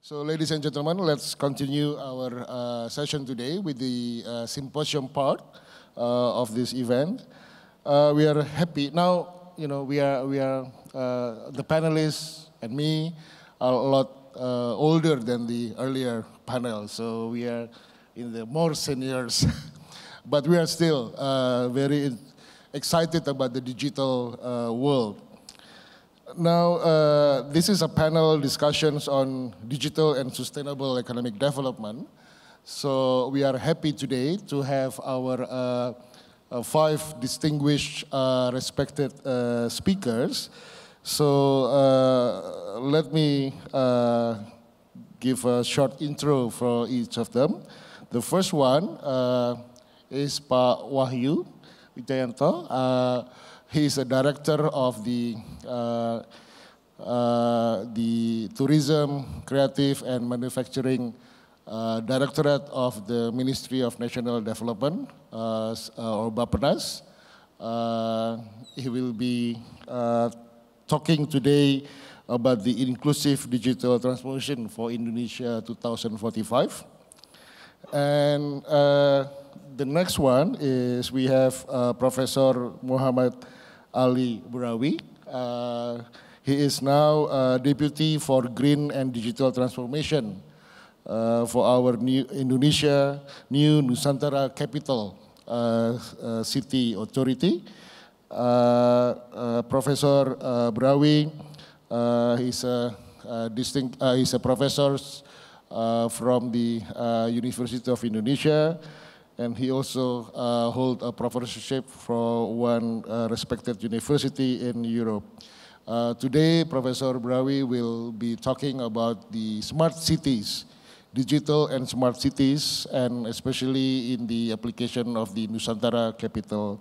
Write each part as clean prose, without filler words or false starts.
So, ladies and gentlemen, let's continue our session today with the symposium part of this event. We are happy now. You know, we are the panelists and me are a lot older than the earlier panel, so we are in the more seniors, but we are still very excited about the digital world. Now, this is a panel discussions on digital and sustainable economic development. So we are happy today to have our 5 distinguished, respected speakers. So let me give a short intro for each of them. The first one is Pak Wahyu Wijayanto. He is a director of the Tourism, Creative and Manufacturing Directorate of the Ministry of National Development, or Bappenas. He will be talking today about the inclusive digital transformation for Indonesia 2045. And the next one is we have Professor Muhammad Ali Burawi. He is now Deputy for Green and Digital Transformation for our new new Nusantara Capital City Authority. Professor Burawi is a professor from the University of Indonesia. And he also holds a professorship for one respected university in Europe. Today, Professor Burawi will be talking about the smart cities, digital and smart cities, and especially in the application of the Nusantara Capital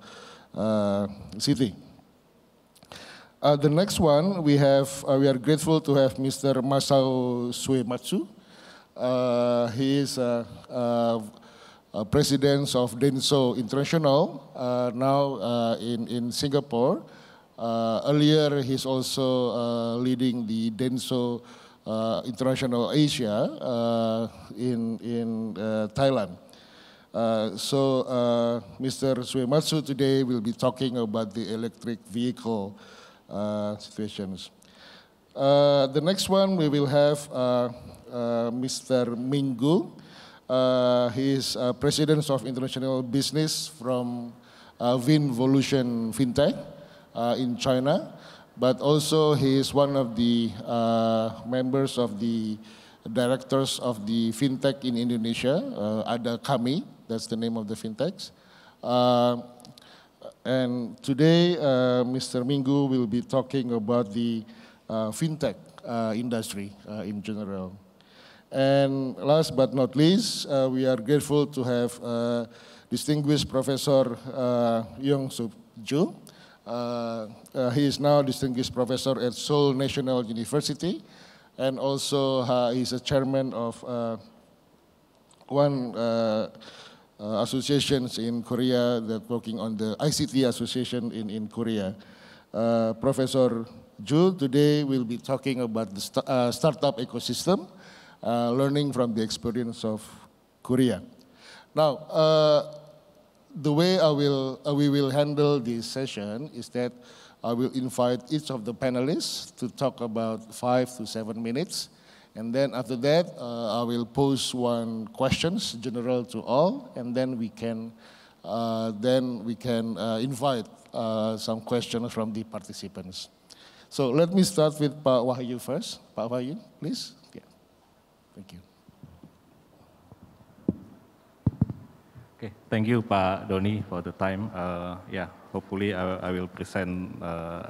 City. The next one, we are grateful to have Mr. Masao Suematsu. He is President of Denso International, now in Singapore. Earlier, he's also leading the Denso International Asia in Thailand. So Mr. Suematsu today will be talking about the electric vehicle situations. The next one, we will have Mr. Minggu. He is President of International Business from Vinvolution Fintech in China, but also he is one of the members of the directors of the fintech in Indonesia, Ada Kami, that's the name of the fintechs. And today, Mr. Minggu will be talking about the fintech industry in general. And last but not least, we are grateful to have distinguished Professor Yong Suk Ju. He is now distinguished professor at Seoul National University, and also he is a chairman of one associations in Korea that working on the ICT association in Korea. Professor Ju today will be talking about the startup ecosystem, learning from the experience of Korea. Now, the way we will handle this session is that I will invite each of the panelists to talk about 5 to 7 minutes, and then after that, I will pose one questions general to all, and then we can invite some questions from the participants. So let me start with Pak Wahyu first. Pak Wahyu, please. Thank you. Okay, thank you, Pak Doni, for the time. Yeah, hopefully I will present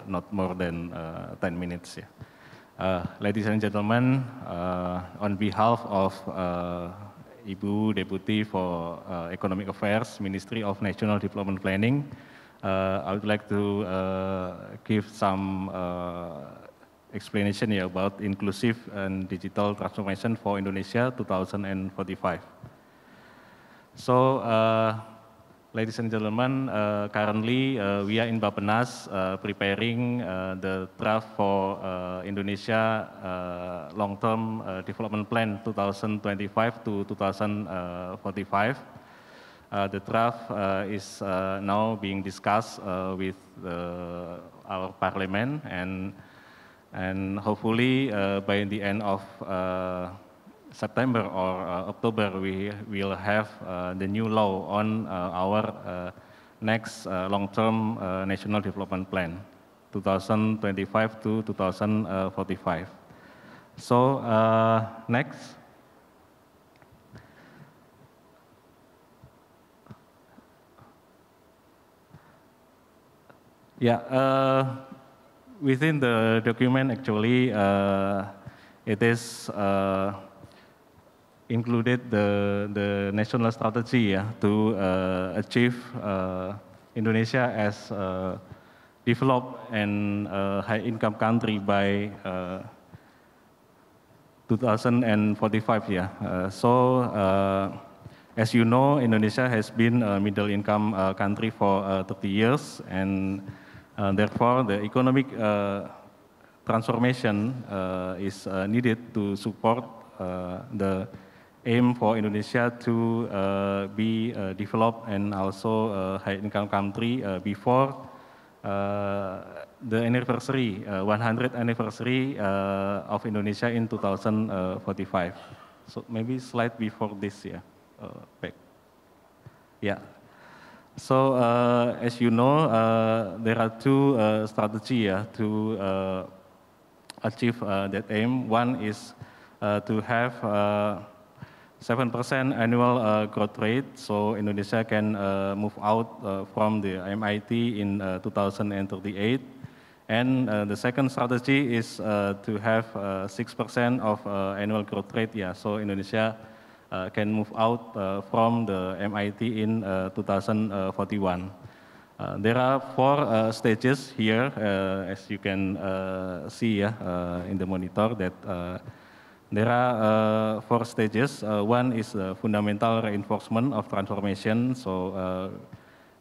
not more than 10 minutes. Yeah. Ladies and gentlemen, on behalf of Ibu Deputy for Economic Affairs, Ministry of National Development Planning, I would like to give some explanation here about inclusive and digital transformation for Indonesia 2045. So Ladies and gentlemen, currently we are in Bappenas preparing the draft for Indonesia long-term development plan 2025 to 2045. The draft is now being discussed with our parliament, and hopefully by the end of September or October, we will have the new law on our next long-term national development plan, 2025 to 2045. So next. Yeah, within the document actually it is included the national strategy to achieve Indonesia as a developed and high-income country by 2045. As you know, Indonesia has been a middle-income country for 30 years, and therefore the economic transformation is needed to support the aim for Indonesia to be developed and also a high-income country before the anniversary, 100th anniversary of Indonesia in 2045. So maybe slide before this, back. Yeah. So as you know, there are two strategies to achieve that aim. One is to have 7% annual growth rate, so Indonesia can move out from the MIT in 2038. And the second strategy is to have 6% of annual growth rate, so Indonesia can move out from the MIT in 2041. There are 4 stages here, as you can see in the monitor, that there are 4 stages. One is fundamental reinforcement of transformation, so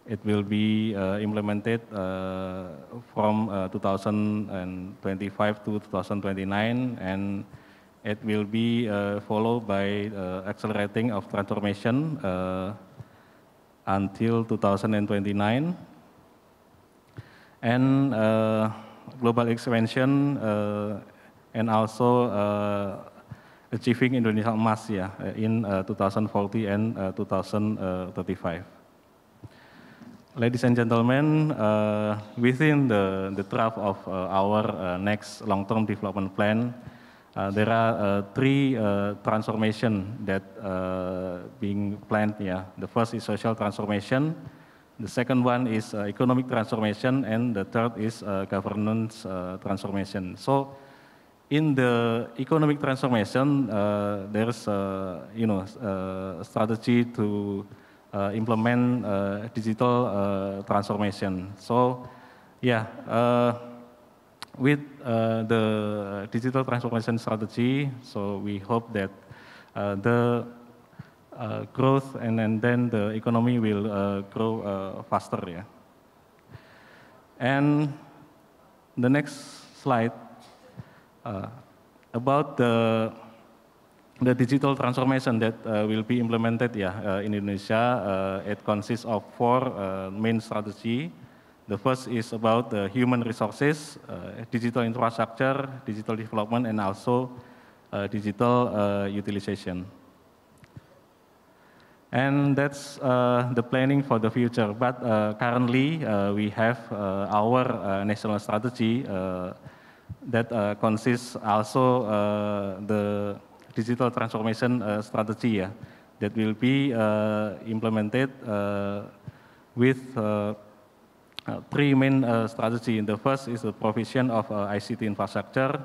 it will be implemented from 2025 to 2029, and it will be followed by accelerating of transformation until 2029, and global expansion, and also achieving Indonesia Emas in 2040 and 2035. Ladies and gentlemen, within the draft of our next long-term development plan, there are 3 transformations that being planned. The first is social transformation, the second one is economic transformation, and the third is governance transformation. So in the economic transformation, there's a strategy to implement digital transformation. So with the digital transformation strategy, so we hope that the growth and then the economy will grow faster. And the next slide about the digital transformation that will be implemented in Indonesia. It consists of 4 main strategies. The first is about the human resources, digital infrastructure, digital development, and also digital utilization. And that's the planning for the future. But currently, we have our national strategy that consists also the digital transformation strategy that will be implemented with 3 main strategies. The first is the provision of ICT infrastructure,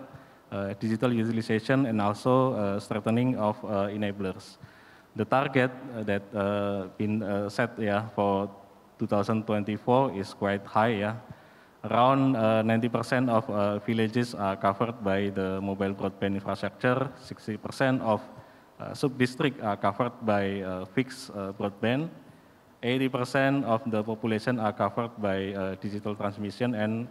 digital utilization, and also strengthening of enablers. The target that been set for 2024 is quite high. Around 90% of villages are covered by the mobile broadband infrastructure. 60% of sub-districts are covered by fixed broadband. 80% of the population are covered by digital transmission, and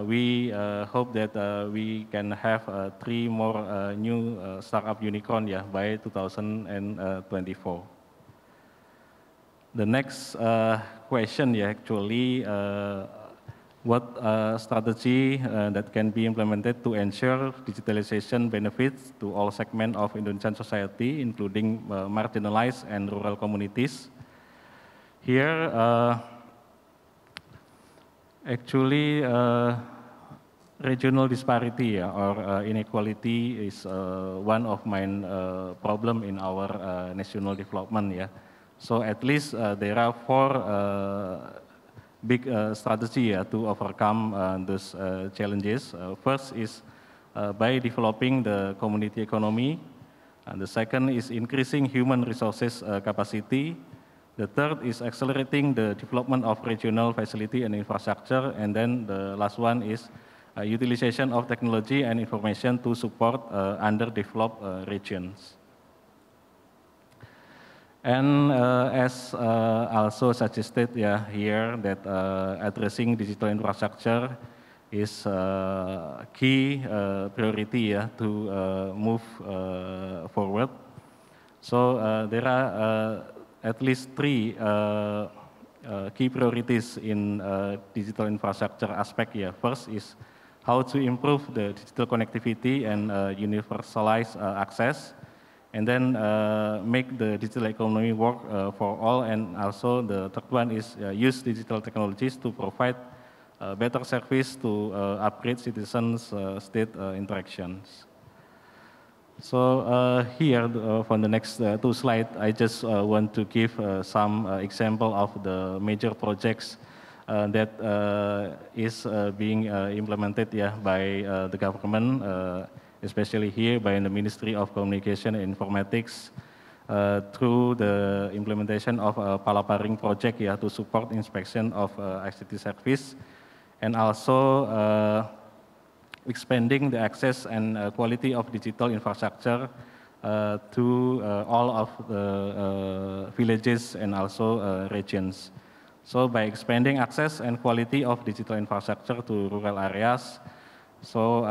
we hope that we can have 3 more new startup unicorn by 2024. The next question actually, what strategy that can be implemented to ensure digitalization benefits to all segments of Indonesian society, including marginalized and rural communities. Here, actually, regional disparity or inequality is one of main problem in our national development. So at least there are 4 big strategy to overcome those challenges. First is by developing the community economy. And the second is increasing human resources capacity. The third is accelerating the development of regional facility and infrastructure. And then the last one is utilization of technology and information to support underdeveloped regions. And as also suggested here, that addressing digital infrastructure is key priority to move forward. So there are at least 3 key priorities in digital infrastructure aspect. First is how to improve the digital connectivity and universalize access. And then make the digital economy work for all, and also the third one is use digital technologies to provide better service to upgrade citizens' state interactions. So here, for the next 2 slides, I just want to give some example of the major projects that is being implemented by the government, especially here by the Ministry of Communication and Informatics, through the implementation of a palaparing project to support inspection of ICT service, and also expanding the access and quality of digital infrastructure to all of the villages and also regions. So by expanding access and quality of digital infrastructure to rural areas, so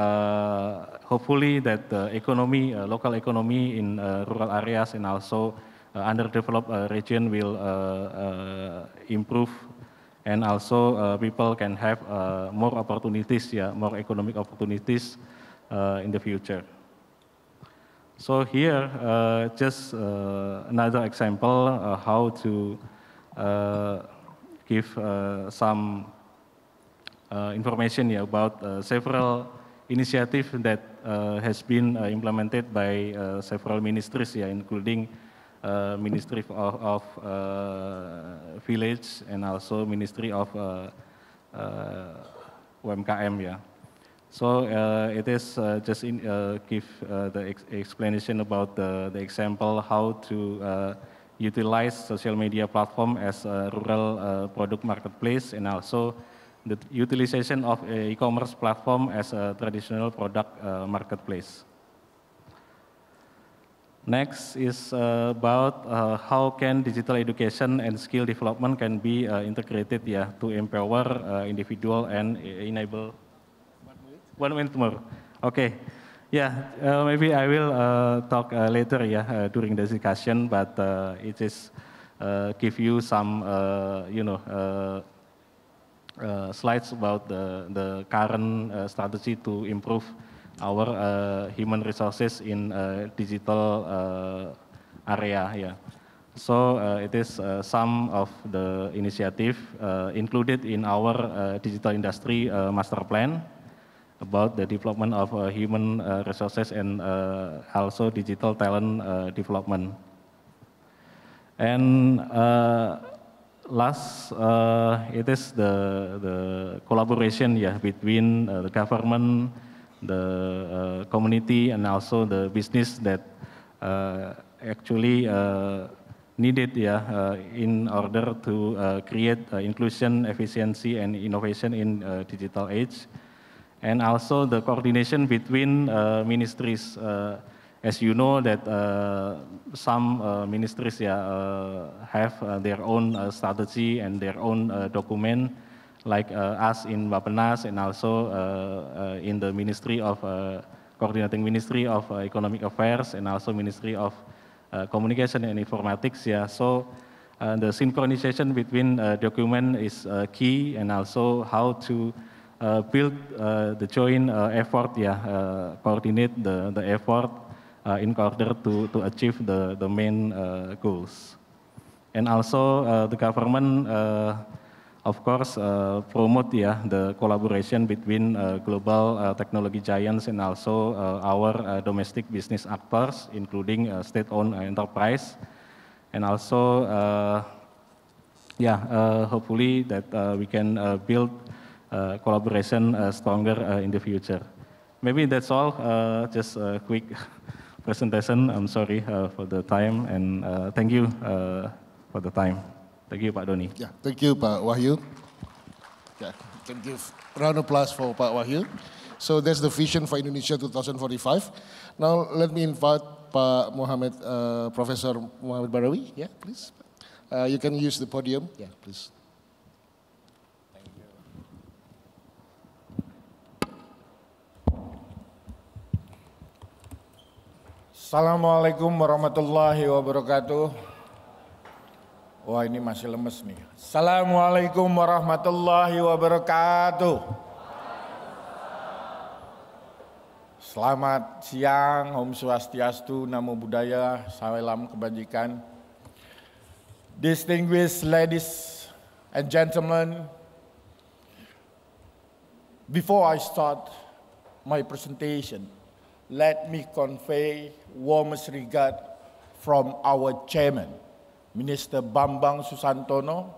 hopefully that the economy, local economy in rural areas and also underdeveloped region will improve, and also people can have more opportunities, more economic opportunities in the future. So here, just another example how to give some information about several initiatives that has been implemented by several ministries, including Ministry of Village and also Ministry of UMKM. So it is just give the explanation about the example how to utilize social media platform as a rural product marketplace, and also the utilization of e-commerce platform as a traditional product marketplace. Next is about how can digital education and skill development can be integrated to empower individual and enable. 1 minute more. Okay. Maybe I will talk later during the discussion, but it is give you some slides about the current strategy to improve our human resources in digital area. So it is some of the initiative included in our digital industry master plan about the development of human resources and also digital talent development. And last, it is the collaboration between the government, the community, and also the business that actually needed in order to create inclusion, efficiency, and innovation in digital age. And also the coordination between ministries as you know that some ministries have their own strategy and their own document, like us in Bapenas and also in the Ministry of Coordinating Ministry of Economic Affairs and also Ministry of Communication and Informatics. So the synchronization between document is key, and also how to build the joint effort, coordinate the effort in order to achieve the main goals. And also the government, of course, promote the collaboration between global technology giants and also our domestic business actors, including state-owned enterprise. And also, hopefully that we can build collaboration stronger in the future. Maybe that's all, just a quick presentation. I'm sorry for the time, and thank you for the time. Thank you, Pak Doni. Yeah, thank you, Pak Wahyu. Yeah, thank you. Round of applause for Pak Wahyu. So that's the vision for Indonesia 2045. Now let me invite Pak Mohammed, Professor Mohammed Barawi. Yeah, please. You can use the podium. Yeah, please. Thank you. Assalamualaikum warahmatullahi wabarakatuh. Wah, ini masih lemes nih. Assalamualaikum warahmatullahi wabarakatuh. Selamat siang, Om Swastiastu, Namo Buddhaya, Salam Kebajikan. Distinguished ladies and gentlemen, before I start my presentation, let me convey warmest regard from our chairman, Minister Bambang Susantono,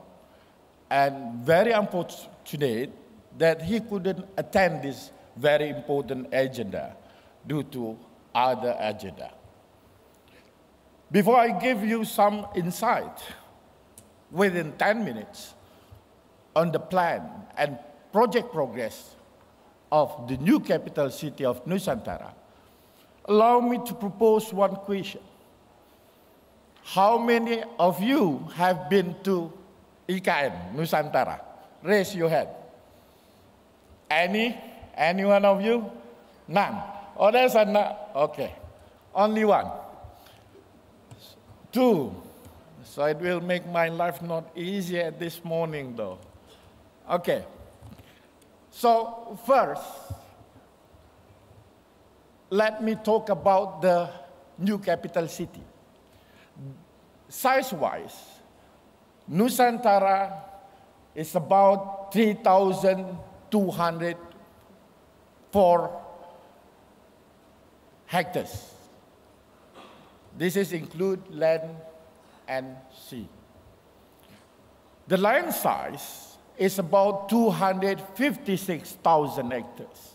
and very unfortunate that he couldn't attend this very important agenda due to other agenda. Before I give you some insight within 10 minutes on the plan and project progress of the new capital city of Nusantara, allow me to propose one question. How many of you have been to IKN Nusantara? Raise your hand. Any one of you? None. Oh, there's a no. Okay. Only one. Two. So it will make my life not easier this morning, though. Okay. So first, let me talk about the new capital city. Size-wise, Nusantara is about 3,204 hectares. This is include land and sea. The land size is about 256,000 hectares.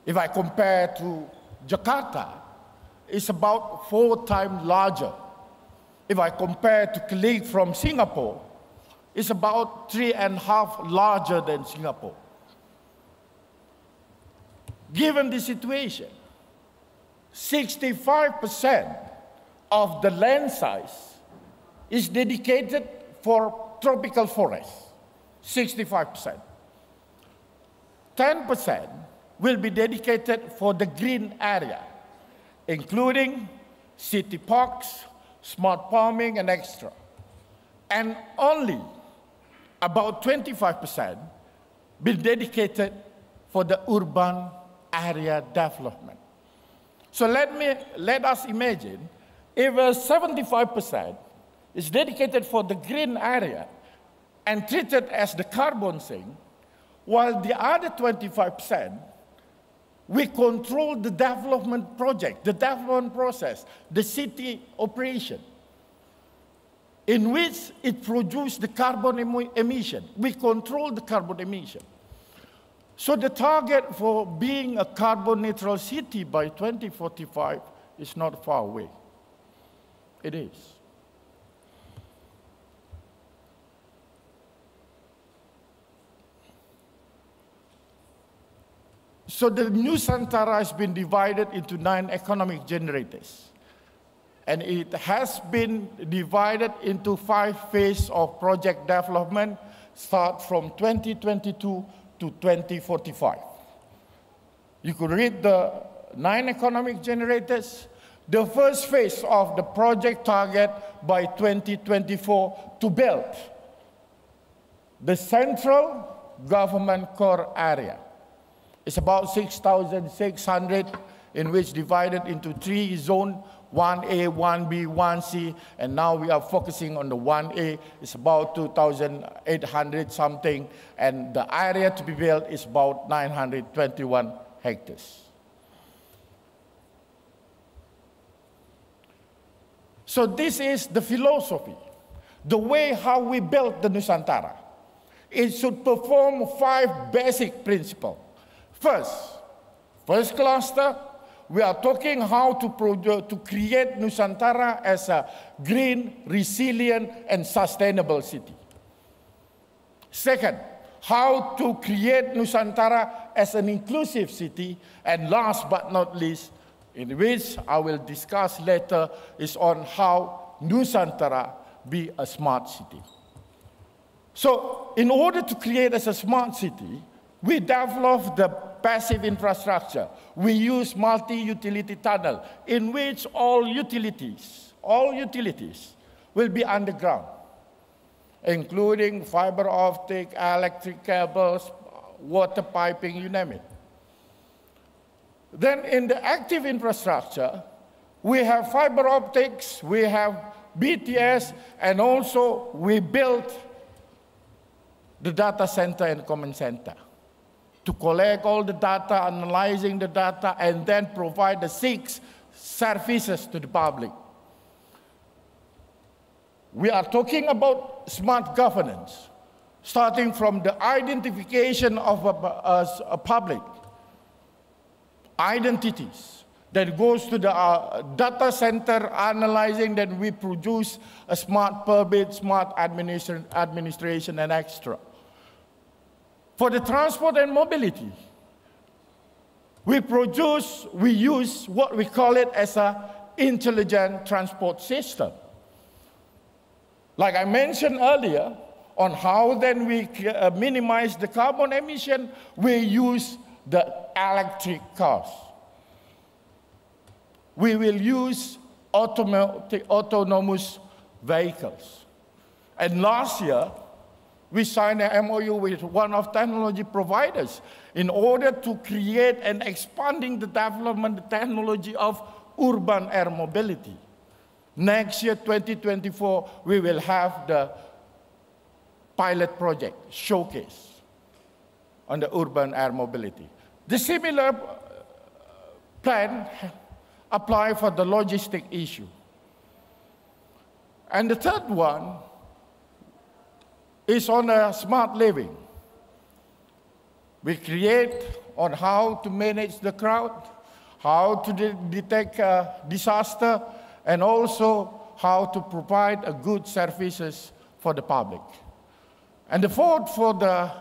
If I compare to Jakarta, it's about 4 times larger. If I compare to colleague from Singapore, it's about 3.5 larger than Singapore. Given the situation, 65% of the land size is dedicated for tropical forests, 65%. 10% will be dedicated for the green area, including city parks, smart farming, and extra. And only about 25% be dedicated for the urban area development. So let us imagine if 75% is dedicated for the green area and treated as the carbon sink, while the other 25%, we control the development project, the development process, the city operation, in which it produces the carbon emission. We control the carbon emission. So the target for being a carbon neutral city by 2045 is not far away. It is. So the Nusantara has been divided into 9 economic generators. And it has been divided into 5 phases of project development, start from 2022 to 2045. You could read the 9 economic generators. The first phase of the project target by 2024 to build the central government core area. It's about 6,600, in which divided into 3 zones, 1A, 1B, 1C, and now we are focusing on the 1A. It's about 2,800 something, and the area to be built is about 921 hectares. So this is the philosophy, the way how we built the Nusantara. It should perform 5 basic principles. First cluster, we are talking how to create Nusantara as a green, resilient, and sustainable city. Second, how to create Nusantara as an inclusive city. And last but not least, in which I will discuss later, is on how Nusantara be a smart city. So in order to create as a smart city, we developed the passive infrastructure. We use multi-utility tunnel in which all utilities will be underground, including fiber optic, electric cables, water piping, you name it. Then in the active infrastructure, we have fiber optics, we have BTS, and also we built the data center and command center to collect all the data, analyzing the data, and then provide the 6 services to the public. We are talking about smart governance, starting from the identification of a public identities that goes to the data center, analyzing, then we produce a smart permit, smart administration, and extra. For the transport and mobility, we use what we call it as an intelligent transport system. Like I mentioned earlier, on how then we minimize the carbon emission, we use the electric cars. We will use autonomous vehicles. And last year, we signed an MOU with one of technology providers in order to create and expanding the development the technology of urban air mobility. Next year, 2024, we will have the pilot project showcase on the urban air mobility. The similar plan apply for the logistic issue. And the third one is on a smart living. We create on how to manage the crowd, how to detect disaster, and also how to provide a good services for the public. And the fourth, for the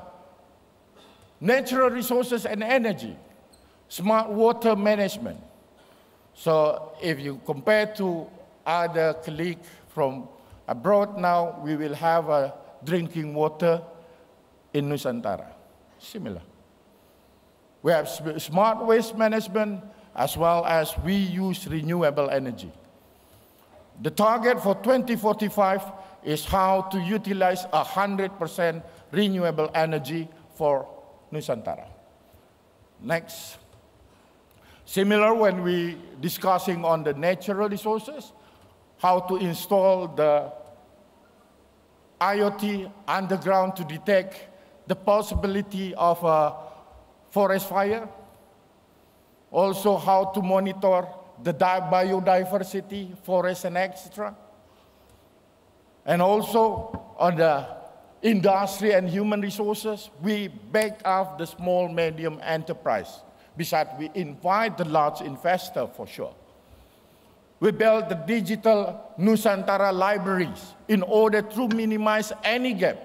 natural resources and energy, smart water management. So if you compare to other colleagues from abroad now, we will have a drinking water in Nusantara, similar. We have smart waste management, as well as we use renewable energy. The target for 2045 is how to utilize 100% renewable energy for Nusantara. Next. Similar when we discussing on the natural resources, how to install the IoT underground to detect the possibility of a forest fire. Also how to monitor the biodiversity, forest and extra. And also on the industry and human resources, we back up the small, medium enterprise. Besides, we invite the large investor for sure. We built the digital Nusantara libraries in order to minimize any gap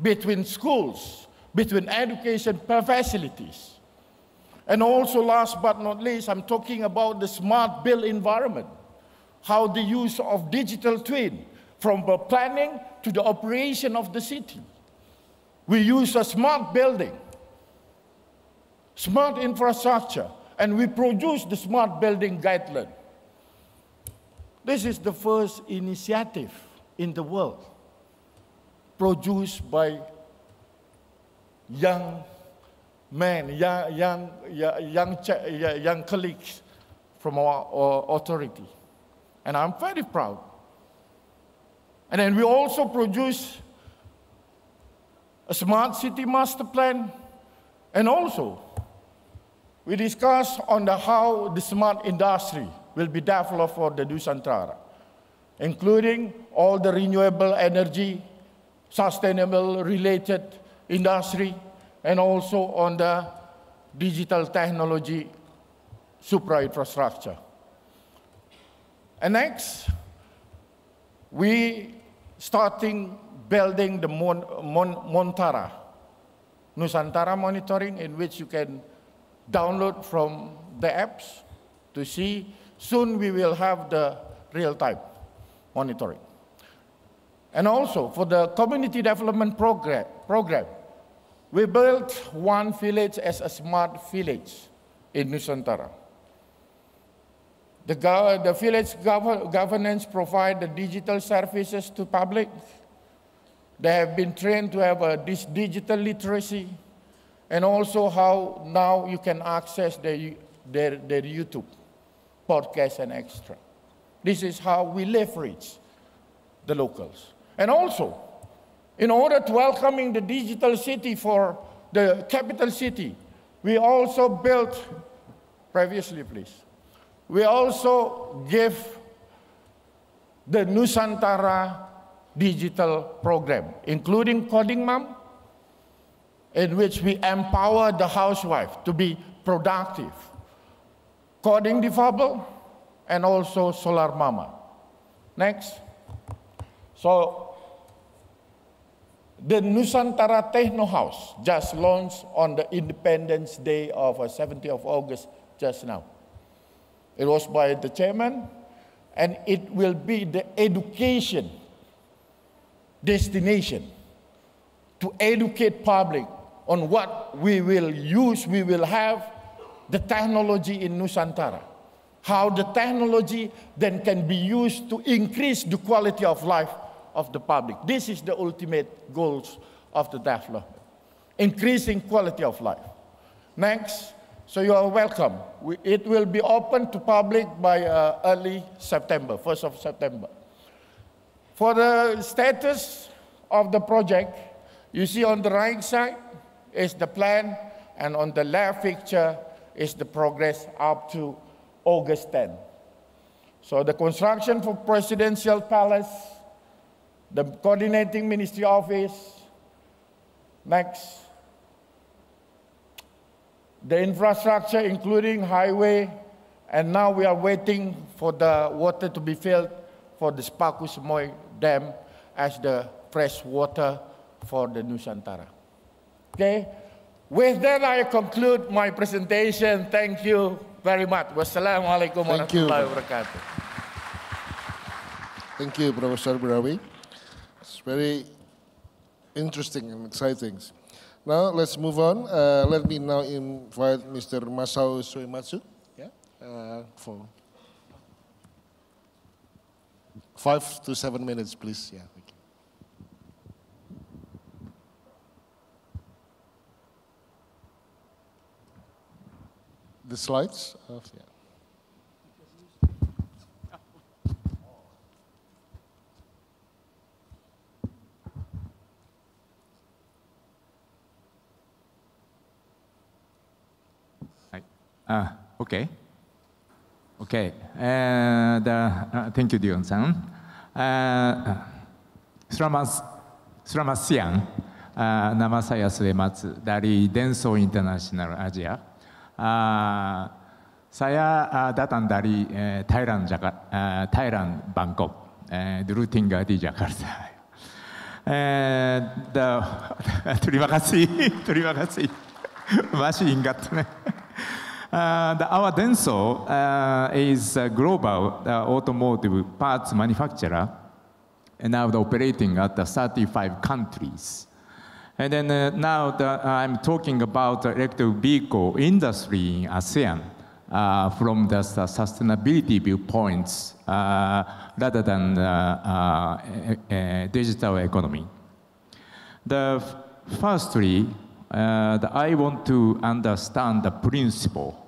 between schools, between education facilities. And also, last but not least, I'm talking about the smart built environment, how the use of digital twin, from the planning to the operation of the city. We use a smart building, smart infrastructure, and we produce the smart building guideline. This is the first initiative in the world produced by young men, young colleagues from our authority. And I'm very proud. And then we also produce a smart city master plan, and also we discuss on how the smart industry will be developed for the Nusantara, including all the renewable energy, sustainable related industry, and also on the digital technology supra-infrastructure. And next, we starting building the Montara, Nusantara monitoring, in which you can download from the apps to see. Soon we will have the real-time monitoring. And also for the community development program, we built one village as a smart village in Nusantara. The village governance provide the digital services to public. They have been trained to have this digital literacy, and also how now you can access their YouTube, podcast, and extra. This is how we leverage the locals. And also, in order to welcoming the digital city for the capital city, we also built, previously please, we also give the Nusantara digital program, including Coding Mom, in which we empower the housewife to be productive, coding difabel, and also Solar Mama. Next. So, the Nusantara Techno House just launched on the Independence Day of 17th of August just now. It was by the chairman, and it will be the education destination to educate public on what we will use, we will have the technology in Nusantara. How the technology then can be used to increase the quality of life of the public. This is the ultimate goals of the development, increasing quality of life. Next, so you are welcome. It will be open to public by early September, 1st of September. For the status of the project, you see on the right side is the plan, and on the left picture is the progress up to August 10. So the construction for Presidential Palace, the coordinating ministry office, next, the infrastructure including highway, and now we are waiting for the water to be filled for the Spakus Moy Dam as the fresh water for the Nusantara. Okay, with that I conclude my presentation. Thank you very much. Wassalamualaikum warahmatullahi wabarakatuh. Thank you, Professor Birawi. It's very interesting and exciting. Now let's move on. Let me now invite Mr. Masao Suematsu, for 5 to 7 minutes, please. Yeah. Thank you. The slides? Yeah. Okay. Okay. Thank you, Dion-san. Selamat siang. Nama saya Suematsu dari Denso International Asia. Saya datang dari Thailand, Bangkok, dulu tinggal di Jakarta. Terima kasih, masih ingat. Our Denso is a global automotive parts manufacturer, and now operating at 35 countries. And then now I'm talking about the electric vehicle industry in ASEAN from the sustainability viewpoints rather than digital economy. Firstly, I want to understand the principle.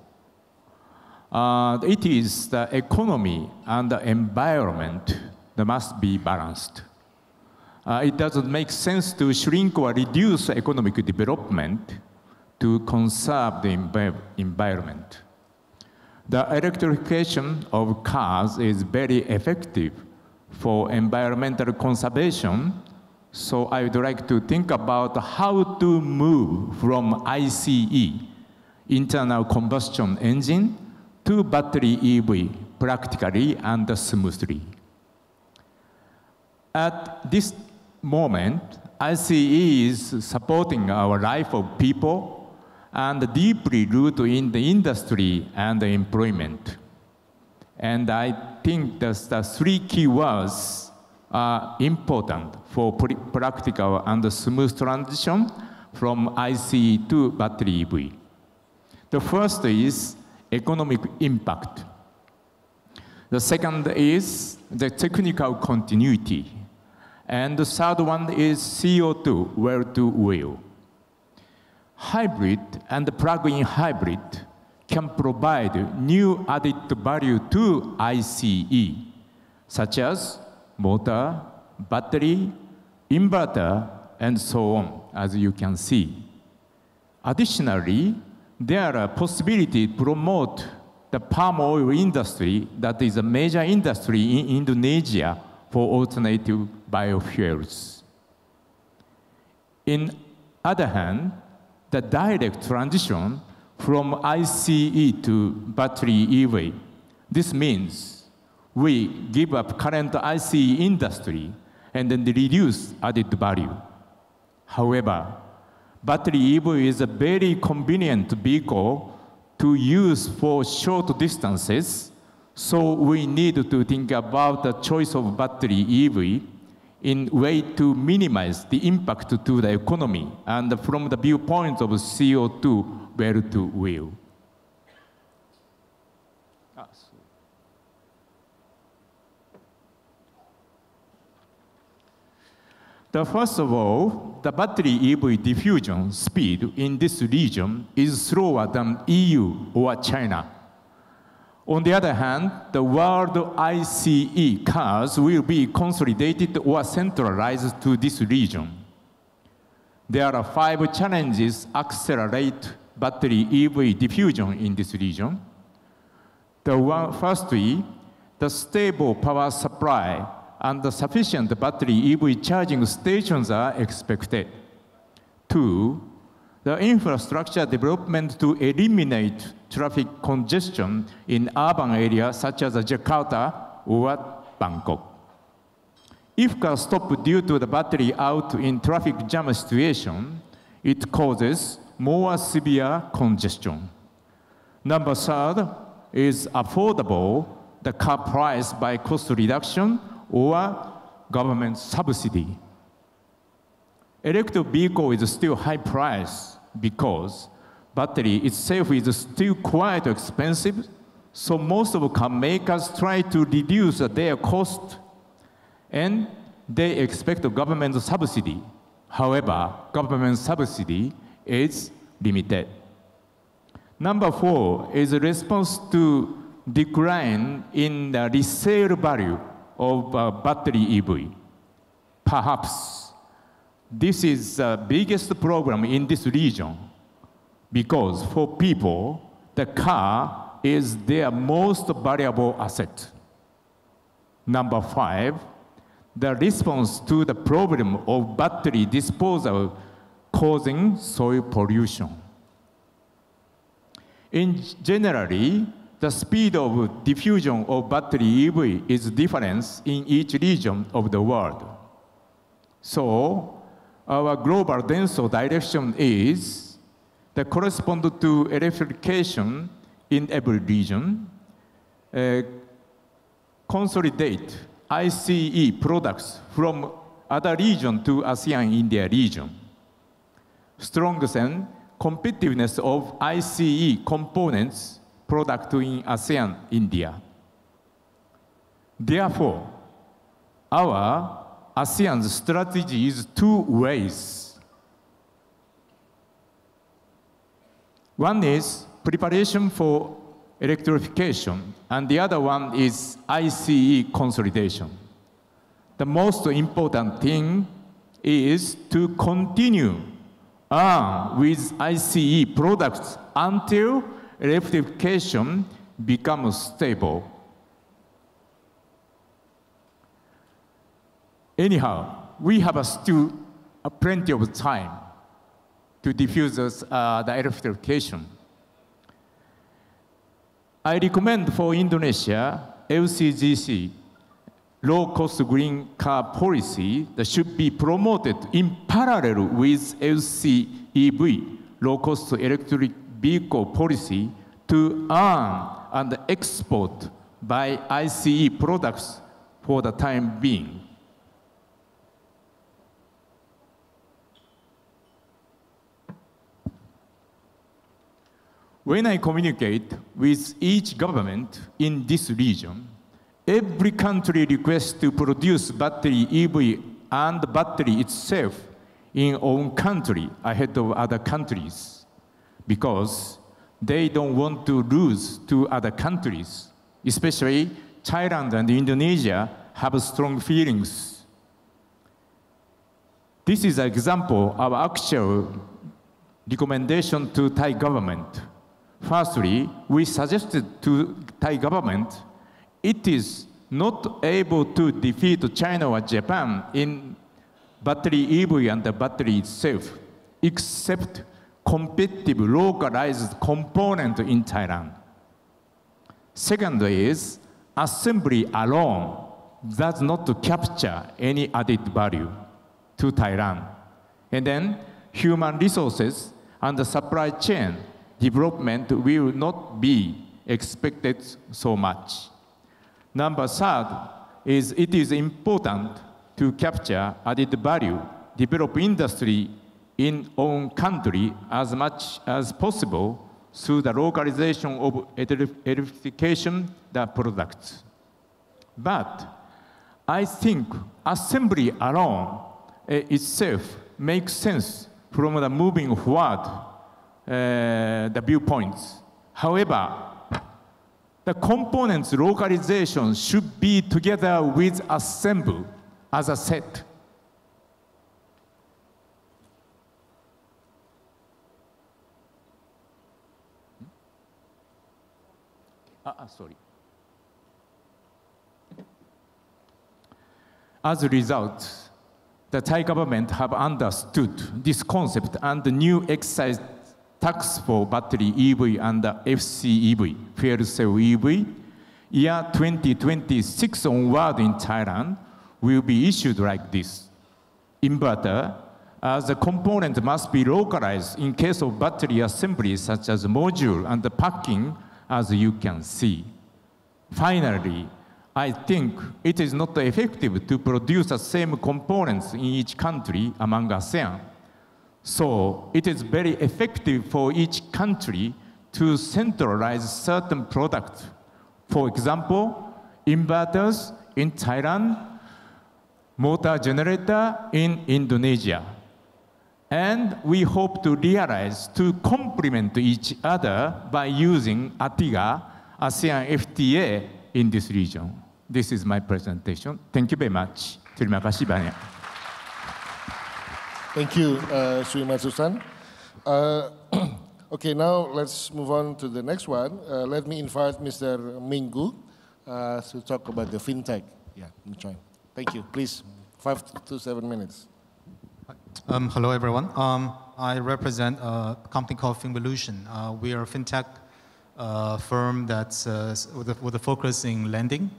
It is the economy and the environment that must be balanced. It doesn't make sense to shrink or reduce economic development to conserve the environment. The electrification of cars is very effective for environmental conservation, so I would like to think about how to move from ICE, internal combustion engine, to battery EV practically and smoothly. At this moment, ICE is supporting our life of people and deeply rooted in the industry and the employment. And I think that the three key words are important for practical and smooth transition from ICE to battery EV. The first is economic impact. The second is the technical continuity. And the third one is CO2, where to wheel. Hybrid and plug-in hybrid can provide new added value to ICE, such as motor, battery, inverter, and so on, as you can see. Additionally, there are possibilities to promote the palm oil industry that is a major industry in Indonesia for alternative biofuels. On the other hand, the direct transition from ICE to battery EV, this means we give up current ICE industry and then reduce added value. However, battery EV is a very convenient vehicle to use for short distances, so we need to think about the choice of battery EV in a way to minimize the impact to the economy and from the viewpoint of CO2, where to wheel. First of all, the battery EV diffusion speed in this region is slower than EU or China. On the other hand, the world ICE cars will be consolidated or centralized to this region. There are 5 challenges accelerate battery EV diffusion in this region. Firstly, the stable power supply and the sufficient battery EV charging stations are expected. 2, the infrastructure development to eliminate traffic congestion in urban areas such as Jakarta or Bangkok. If cars stop due to the battery out in traffic jam situation, it causes more severe congestion. Number 3 is affordable the car price by cost reduction or government subsidy. Electric vehicle is still high price because battery itself is still quite expensive, so most of car makers try to reduce their cost and they expect a government subsidy. However, government subsidy is limited. Number 4 is a response to decline in the resale value of battery EV. Perhaps this is the biggest problem in this region because for people, the car is their most valuable asset. Number 5, the response to the problem of battery disposal causing soil pollution. Generally, the speed of diffusion of battery EV is different in each region of the world. So, our global Denso direction is the corresponding to electrification in every region, consolidate ICE products from other regions to ASEAN-India region, strengthen competitiveness of ICE components product in ASEAN-India. Therefore, our ASEAN's strategy is two ways. One is preparation for electrification, and the other one is ICE consolidation. The most important thing is to continue on with ICE products until electrification becomes stable. Anyhow, we have still plenty of time to diffuse the electrification. I recommend for Indonesia, LCGC, low-cost green car policy that should be promoted in parallel with LCEV, low-cost electric vehicle policy, to earn and export by ICE products for the time being. When I communicate with each government in this region, every country requests to produce battery EV and battery itself in own country ahead of other countries, because they don't want to lose to other countries. Especially Thailand and Indonesia have strong feelings. This is an example of actual recommendation to Thai government. Firstly, we suggested to Thai government, it is not able to defeat China or Japan in battery EV and the battery itself, except competitive localized component in Thailand. Second is, assembly alone does not capture any added value to Thailand. And then human resources and the supply chain development will not be expected so much. Number third is it is important to capture added value, develop industry in own country as much as possible through the localization of electrification the products. But I think assembly alone itself makes sense from the moving forward the viewpoints. However, the components localization should be together with assemble as a set. Sorry. As a result, the Thai government have understood this concept and the new excise tax for battery EV and the FCEV, fuel cell EV, year 2026 onward in Thailand will be issued like this. Inverter, as the component must be localized in case of battery assembly such as module and the packing, as you can see. Finally, I think it is not effective to produce the same components in each country among ASEAN. So it is very effective for each country to centralize certain products. For example, inverters in Thailand, motor generator in Indonesia. And we hope to realize to complement each other by using ATIGA, ASEAN FTA in this region. This is my presentation. Thank you very much. Terima kasih banyak. Thank you, Suimatsu-san. Okay, now let's move on to the next one. Let me invite Mr. Minggu to talk about the fintech. Yeah, join. Thank you. Please, 5 to 7 minutes. Hello, everyone. I represent a company called Finvolution. We are a fintech firm that's with a focus in lending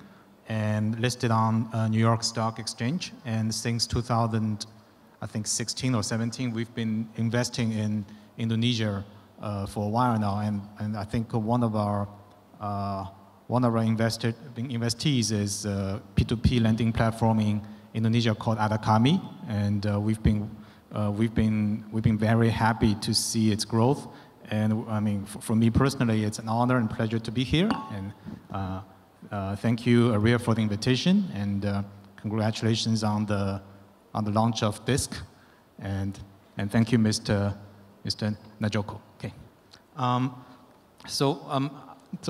and listed on New York Stock Exchange. And since 2016 or 17, we've been investing in Indonesia for a while now, and I think one of our investees is P2P lending platform in Indonesia called Adakami, and we've been very happy to see its growth. And I mean, for me personally, it's an honor and pleasure to be here. And thank you, ERIA, for the invitation, and congratulations on the launch of DISC, and thank you, Mr. Najoko. Okay. So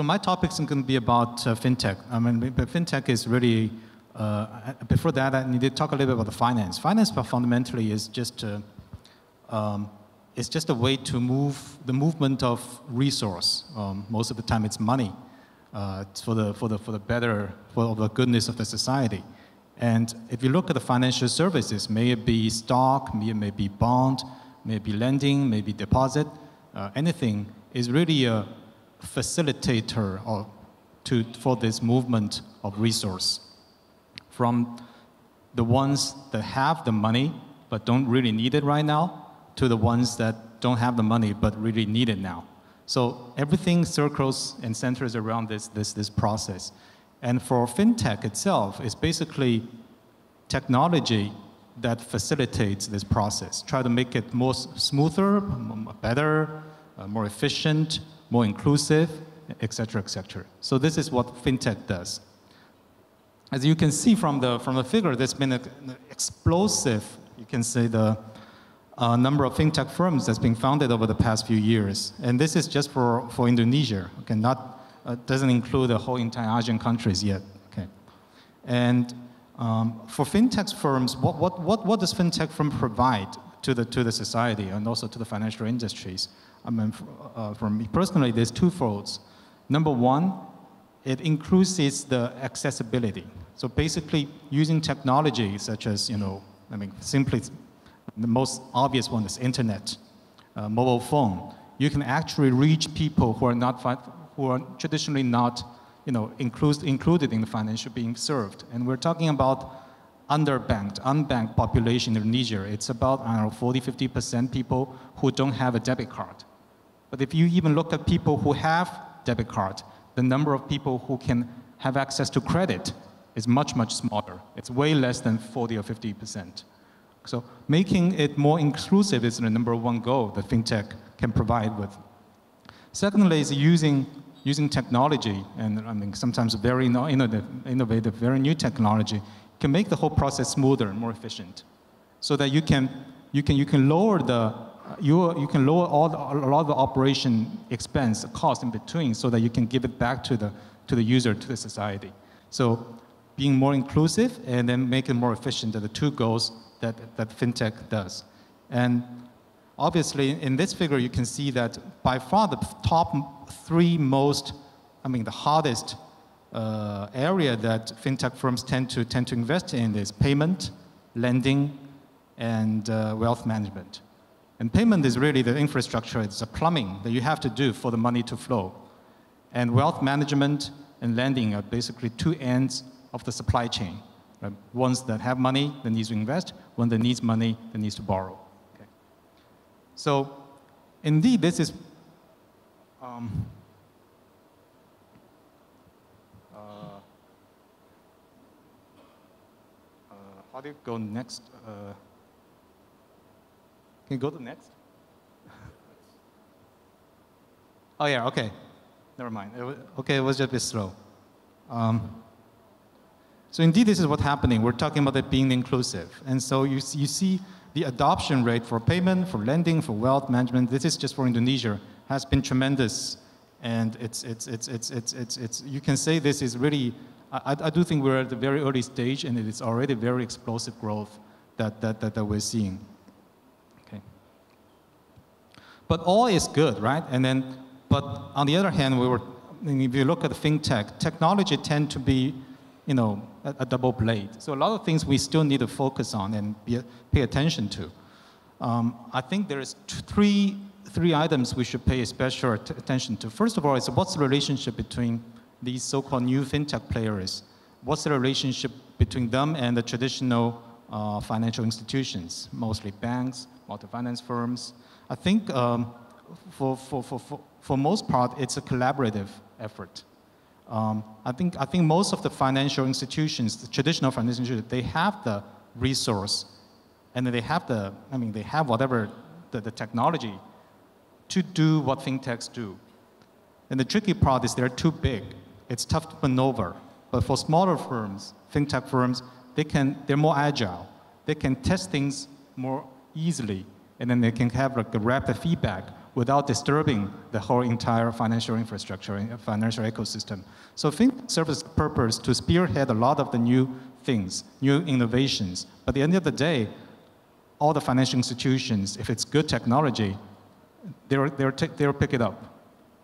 my topic is going to be about fintech. I mean, but fintech is really. Before that, I need to talk a little bit about the finance. Finance, fundamentally, is just a way to move the movement of resource. Most of the time, it's money. It's for the goodness of the society. And if you look at the financial services, may it be stock, may it be bond, may it be lending, maybe deposit, anything is really a facilitator for this movement of resource. From the ones that have the money but don't really need it right now, to the ones that don't have the money but really need it now. So everything circles and centers around this process. And for fintech itself, it's basically technology that facilitates this process. Try to make it more smoother, better, more efficient, more inclusive, et cetera, et cetera. So this is what fintech does. As you can see from the figure, there's been an explosive, you can say, the number of fintech firms that's been founded over the past few years. And this is just for Indonesia, okay, doesn't include the whole entire ASEAN countries yet, okay. And for fintech firms, what does fintech firm provide to the society and also to the financial industries? I mean, for me personally, there's two folds. Number one, it increases the accessibility. So basically, using technology such as, simply the most obvious one is internet, mobile phone. You can actually reach people who are traditionally not, included in the financial being served. And we're talking about unbanked population in Indonesia. It's about, 40–50% people who don't have a debit card. But if you even look at people who have debit card, the number of people who can have access to credit is much, much smaller. It's way less than 40 or 50%. So making it more inclusive is the number one goal that fintech can provide with. Secondly is using technology, and sometimes very innovative, very new technology, can make the whole process smoother and more efficient, so that you can lower a lot of the operation expense, cost in between, so that you can give it back to the user, to the society. So being more inclusive and then make it more efficient are the two goals that fintech does. And obviously, in this figure, you can see that by far the top three the hardest area that fintech firms tend to invest in is payment, lending, and wealth management. And payment is really the infrastructure, it's the plumbing that you have to do for the money to flow. And wealth management and lending are basically two ends of the supply chain. Right? Ones that have money that needs to invest, one that needs money that needs to borrow. Okay. So indeed, this is how do you go next? Can you go to next? Oh yeah, okay. Never mind. It was just a bit slow. So indeed, this is what's happening. We're talking about it being inclusive. And so you see the adoption rate for payment, for lending, for wealth management, this is just for Indonesia, has been tremendous. And you can say this is really, I do think we're at the very early stage, and it is already very explosive growth that we're seeing. Okay. But all is good, right? But on the other hand, if you look at the fintech, technology tend to be, a double blade. So a lot of things we still need to focus on and pay attention to. I think there is three items we should pay special attention to. First of all, is what's the relationship between these so-called new fintech players? What's the relationship between them and the traditional financial institutions, mostly banks, multi-finance firms? I think for most part, it's a collaborative effort. I think most of the financial institutions, the traditional financial institutions, they have the resource, and they have they have whatever the technology to do what fintechs do. And the tricky part is they're too big. It's tough to maneuver. But for smaller firms, fintech firms, they're more agile. They can test things more easily, and then they can have like a rapid feedback without disturbing the whole entire financial infrastructure and financial ecosystem. So fintech serves the purpose to spearhead a lot of the new things, new innovations. But at the end of the day, all the financial institutions, if it's good technology, they'll pick it up.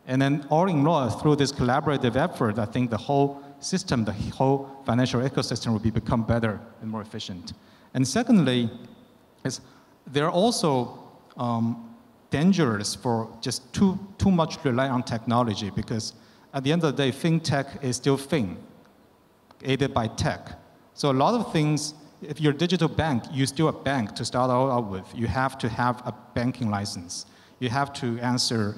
And then all in all, through this collaborative effort, I think the whole system, the whole financial ecosystem will become better and more efficient. And secondly, they're also dangerous for just too much rely on technology, because at the end of the day, fintech is still fin, aided by tech. So a lot of things, if you're a digital bank, you're still a bank to start out with. You have to have a banking license. You have to answer,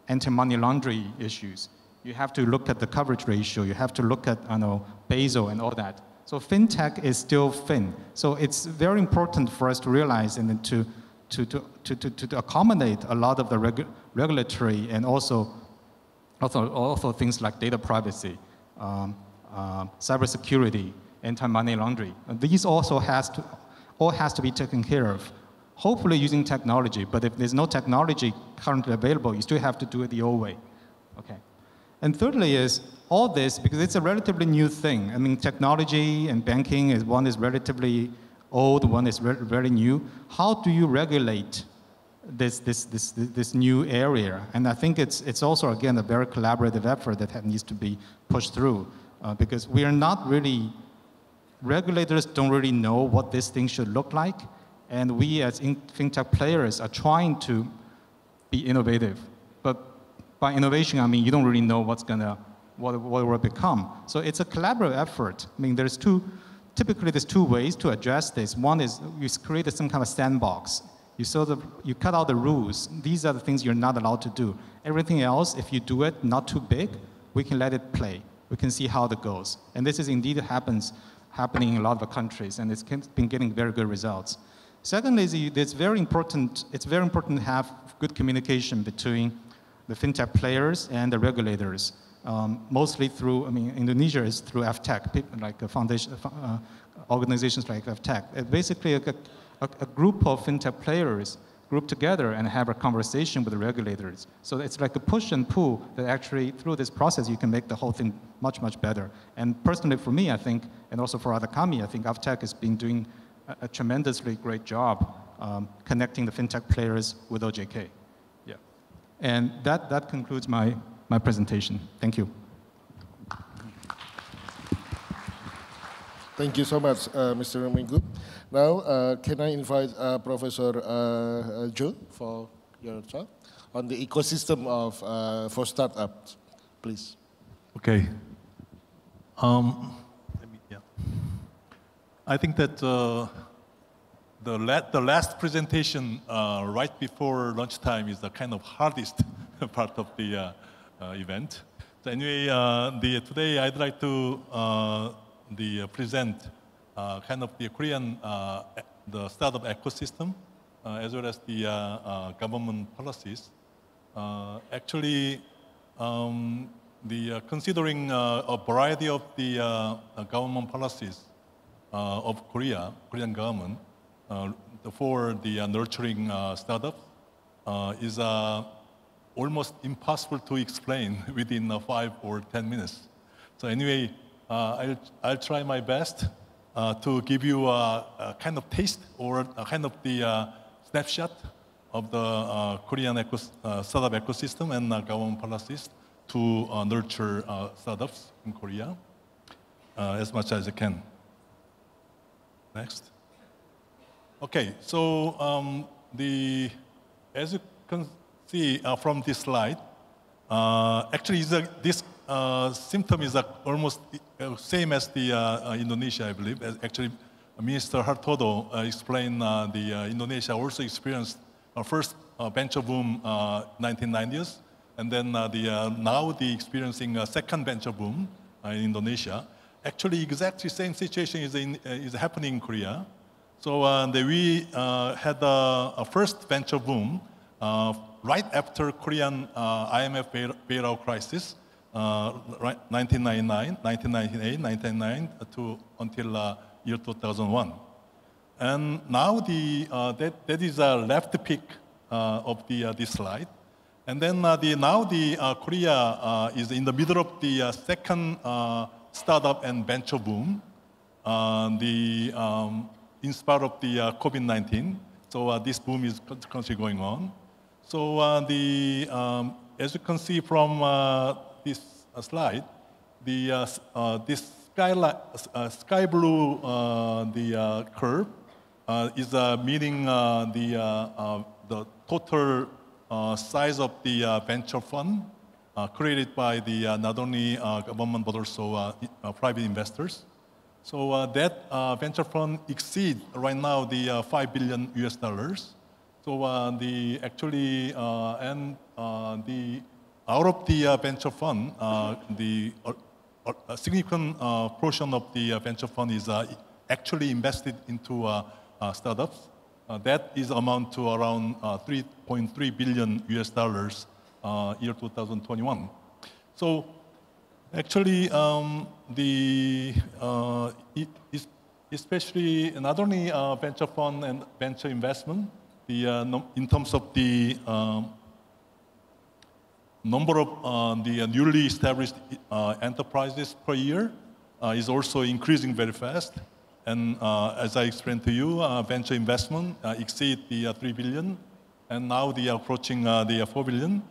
anti-money laundering issues. You have to look at the coverage ratio. You have to look at, Basel and all that. So fintech is still fin. So it's very important for us to realize and to accommodate a lot of the regulatory and also things like data privacy, cybersecurity, anti-money laundering. These also has to be taken care of, hopefully using technology. But if there's no technology currently available, you still have to do it the old way. Okay. And thirdly is all this, because it's a relatively new thing. I mean, technology and banking one is relatively old, one is very new. How do you regulate this new area? And I think it's also, again, a very collaborative effort that needs to be pushed through, because we are not really, regulators don't really know what this thing should look like. And we as fintech players are trying to be innovative. But by innovation, I mean, you don't really know what it will become. So it's a collaborative effort. I mean, typically there's two ways to address this. One is you create some kind of sandbox. You cut out the rules. These are the things you're not allowed to do. Everything else, if you do it not too big, we can let it play. We can see how it goes. And this is indeed happening in a lot of countries, and it's been getting very good results. Secondly, it's very important to have good communication between the fintech players and the regulators. Mostly through, Indonesia is through FTech, like a foundation, organizations like FTech. It's basically a group of fintech players group together and have a conversation with the regulators. So it's like a push and pull that actually, through this process, you can make the whole thing much, much better. And personally for me, I think, and also for other companies, I think FTech has been doing a tremendously great job connecting the fintech players with OJK. Yeah. And that concludes my presentation. Thank you. Thank you so much, Mr. Minggu. Now, can I invite Professor Joe for your talk on the ecosystem for startups, please. Okay. I think that the last presentation right before lunchtime is the kind of hardest part of the event. So anyway, today I'd like to present kind of the Korean the startup ecosystem as well as the government policies. Actually, considering a variety of the government policies of Korean government for the nurturing startups is almost impossible to explain within 5 or 10 minutes. So anyway, I'll try my best to give you a kind of taste or a kind of the snapshot of the Korean startup ecosystem and government policies to nurture startups in Korea as much as I can. Next. Okay, so as you can see from this slide, actually this symptom is almost same as the Indonesia, I believe. Actually, Minister Hartarto explained the Indonesia also experienced first venture boom 1990s, and then now the experiencing a second venture boom in Indonesia. Actually, exactly same situation is happening in Korea. So we had a first venture boom right after Korean IMF bailout crisis, 1999, 1998, 1999 until year 2001. And now that is a left peak of this slide. And then Korea is in the middle of the second startup and venture boom, in spite of the COVID-19. So this boom is constantly going on. So as you can see from this slide, this sky blue curve is meaning the total size of the venture fund created by not only government but also private investors. So that venture fund exceeds right now the $5 billion US. So out of the venture fund, a significant portion of the venture fund is actually invested into startups. That is amount to around $3.3 billion US year 2021. So actually, especially not only venture fund and venture investment, in terms of the number of the newly established enterprises per year is also increasing very fast. And as I explained to you, venture investment exceed the 3 billion, and now they are approaching the 4 billion.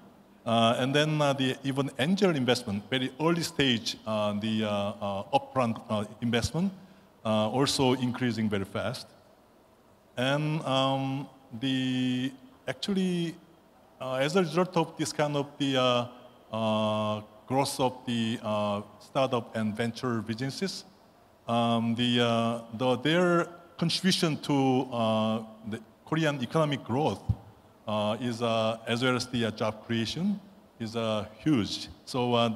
And then even angel investment, very early stage, the upfront investment, also increasing very fast. And as a result of this kind of the growth of the startup and venture businesses, their contribution to the Korean economic growth is as well as the job creation is huge. So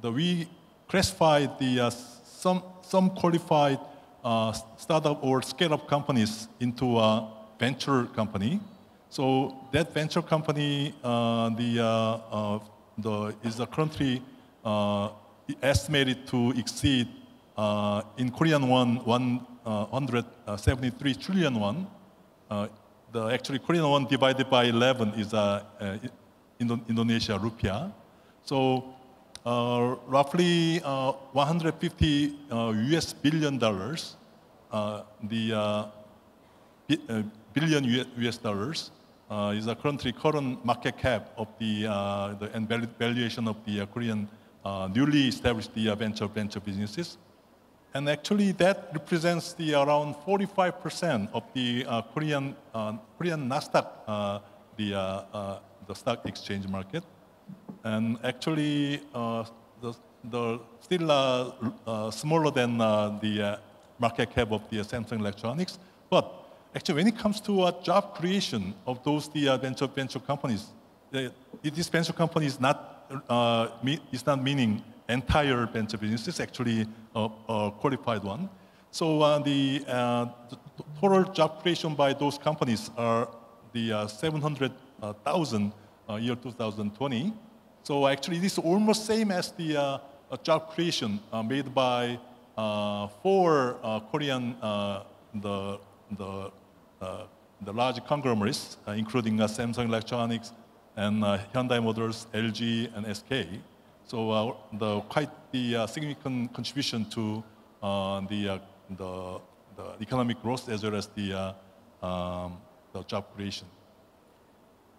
we classify some qualified startup or scale-up companies into a venture company. So that venture company is currently estimated to exceed in Korean won 173 trillion won. Actually Korean won divided by 11 is Indonesia rupiah. So roughly 150 US billion dollars, billion US dollars is a current market cap of and valuation of the Korean newly established venture businesses. And actually that represents around 45% of the Korean Nasdaq, the stock exchange market. And actually still smaller than the market cap of the Samsung Electronics. But actually when it comes to job creation of those venture companies, this venture company is not meaning entire venture business, it's actually a qualified one. So the total job creation by those companies are the 700,000 year 2020. So actually this is almost same as the job creation made by 4 Korean the large conglomerates, including Samsung Electronics and Hyundai Motors, LG, and SK. So quite the significant contribution to the economic growth as well as the job creation.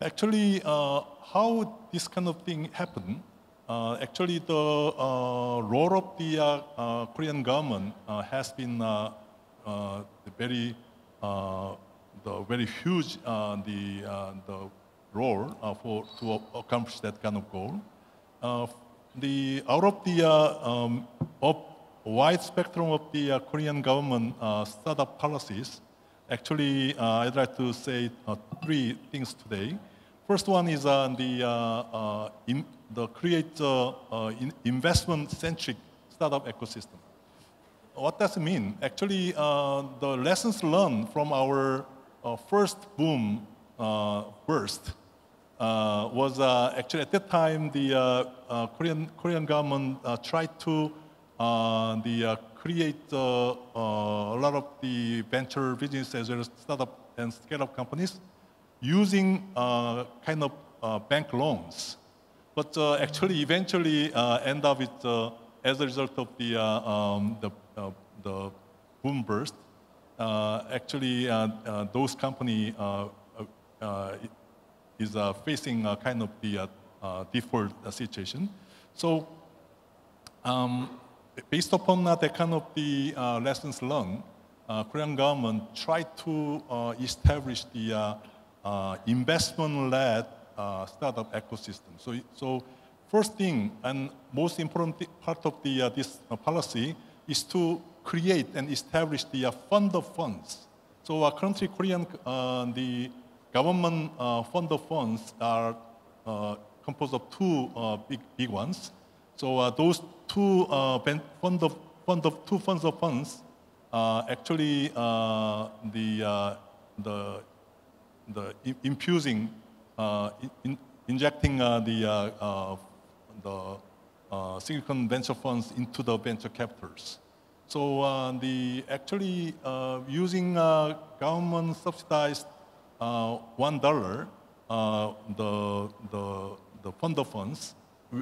Actually, how this kind of thing happened? Actually, the role of the Korean government has been very huge the role to accomplish that kind of goal. Out of the wide spectrum of the Korean government startup policies, Actually, I'd like to say three things today. First one is the create investment-centric startup ecosystem. What does it mean? Actually, the lessons learned from our first boom burst was actually at that time the Korean government tried to create a lot of the venture business as well as startup and scale-up companies using kind of bank loans. But actually, eventually end up with, as a result of the boom burst, actually those company is facing a kind of the default situation. So based upon that kind of the lessons learned, Korean government tried to establish the investment-led startup ecosystem. So first thing and most important part of this policy is to create and establish the fund of funds. So currently the government fund of funds are composed of two big ones. So those two funds of funds actually injecting the significant venture funds into the venture capitals. So actually using government subsidized $1, the fund of funds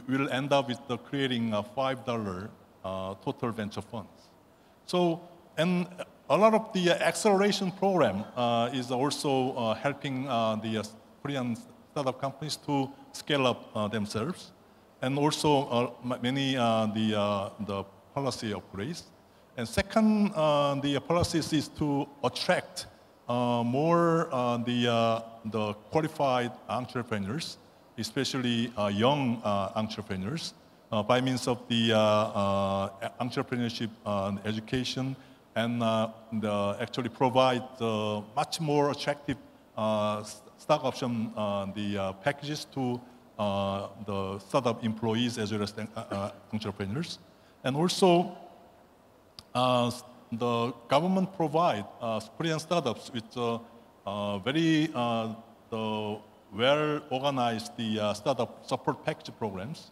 will end up with creating $5 total venture funds. So, and a lot of the acceleration program is also helping the Korean startup companies to scale up themselves, and also many the policy upgrades. And second, the policies is to attract more the qualified entrepreneurs, especially young entrepreneurs, by means of the entrepreneurship education, and actually provide much more attractive stock option packages to the startup employees as well as entrepreneurs. And also, the government provide Korean startups with very well-organized startup support package programs.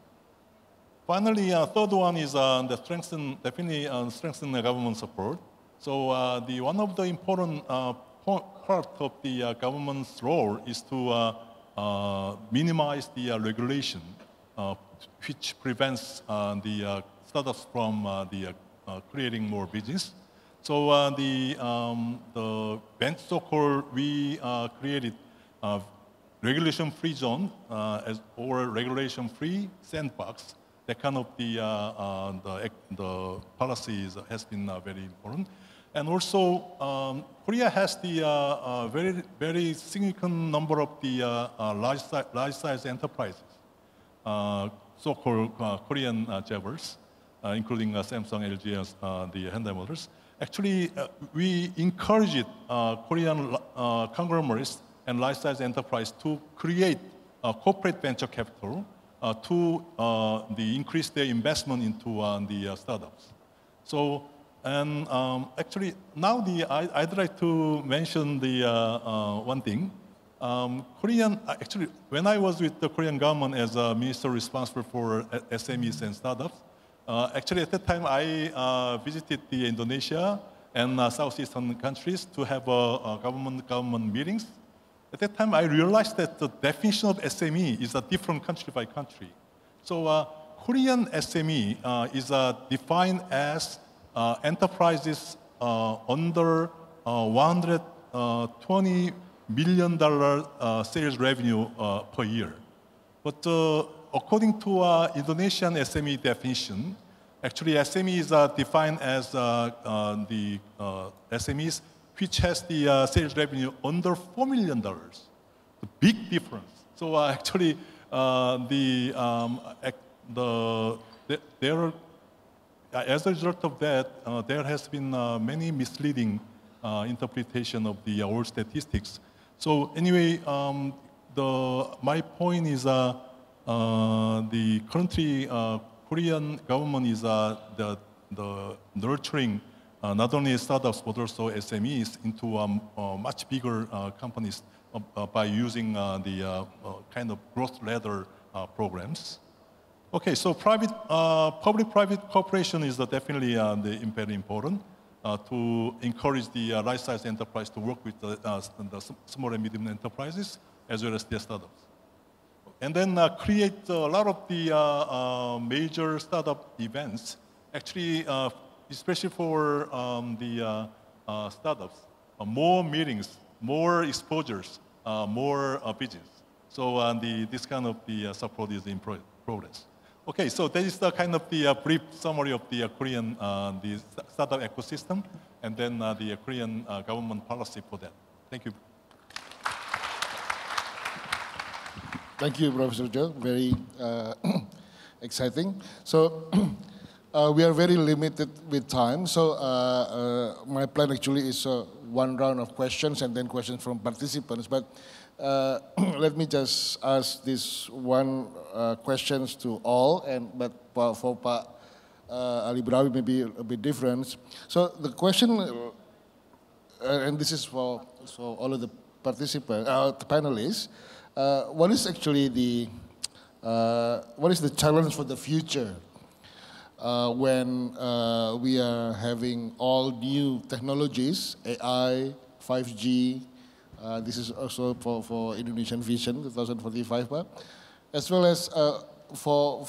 Finally, third one is definitely strengthen the government support. So one of the important part of the government's role is to minimize the regulation, which prevents the startups from creating more business. So we created regulation-free zone or regulation-free sandbox. That kind of the policies has been very important. And also, Korea has the very significant number of the large-size enterprises, so-called Korean jabbers, including Samsung, LG, the Hyundai Motors. Actually, we encouraged Korean conglomerates and large-size enterprise to create corporate venture capital to increase their investment into the startups. So, and actually, now I'd like to mention the one thing. Actually, when I was with the Korean government as a minister responsible for SMEs and startups, actually at that time I visited the Indonesia and Southeastern countries to have government meetings. At that time, I realized that the definition of SME is different country by country. So Korean SME is defined as enterprises under $120 million sales revenue per year. But according to Indonesian SME definition, actually SME is defined as the SMEs which has the sales revenue under $4 million. The big difference. So actually, as a result of that, there has been many misleading interpretation of the old statistics. So anyway, my point is the currently Korean government is the nurturing not only startups but also SMEs into much bigger companies by using the kind of growth ladder programs. Okay, so public-private cooperation is definitely very important to encourage the right-sized enterprise to work with the small and medium enterprises as well as their startups. And then create a lot of the major startup events, actually, especially for the startups, more meetings, more exposures, more business. So this kind of the support is in progress. Okay, so that is the kind of the brief summary of the Korean the startup ecosystem, and then the Korean government policy for that. Thank you. Thank you, Professor Joe. Very exciting. So we are very limited with time. So my plan actually is one round of questions and then questions from participants. But let me just ask this one questions to all, but for Pak Ali Brawi maybe a bit different. So the question, and this is for all of the participants, the panelists. What is actually what is the challenge for the future when we are having all new technologies, AI, 5G, this is also for Indonesian Vision 2045, as well as for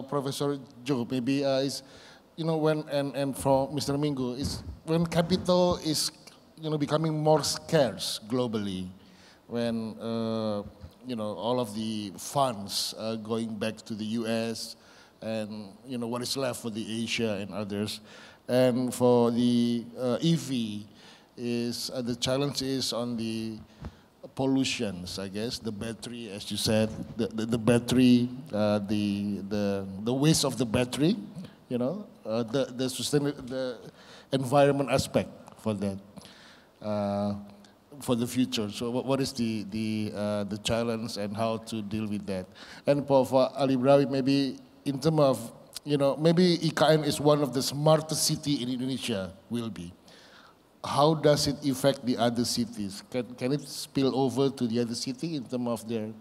Professor Joe, maybe is, when, and for Mr. Minggu, is when capital is, becoming more scarce globally, when all of the funds are going back to the US, and what is left for the Asia and others, and for the EV is the challenge is on the pollutions, I guess, the battery, as you said, the battery, the waste of the battery, the environment aspect for that. For the future. So what is the challenge and how to deal with that? And for Ali Brawi, maybe in terms of, maybe IKN is one of the smartest city in Indonesia, will be. How does it affect the other cities? Can it spill over to the other city in terms of their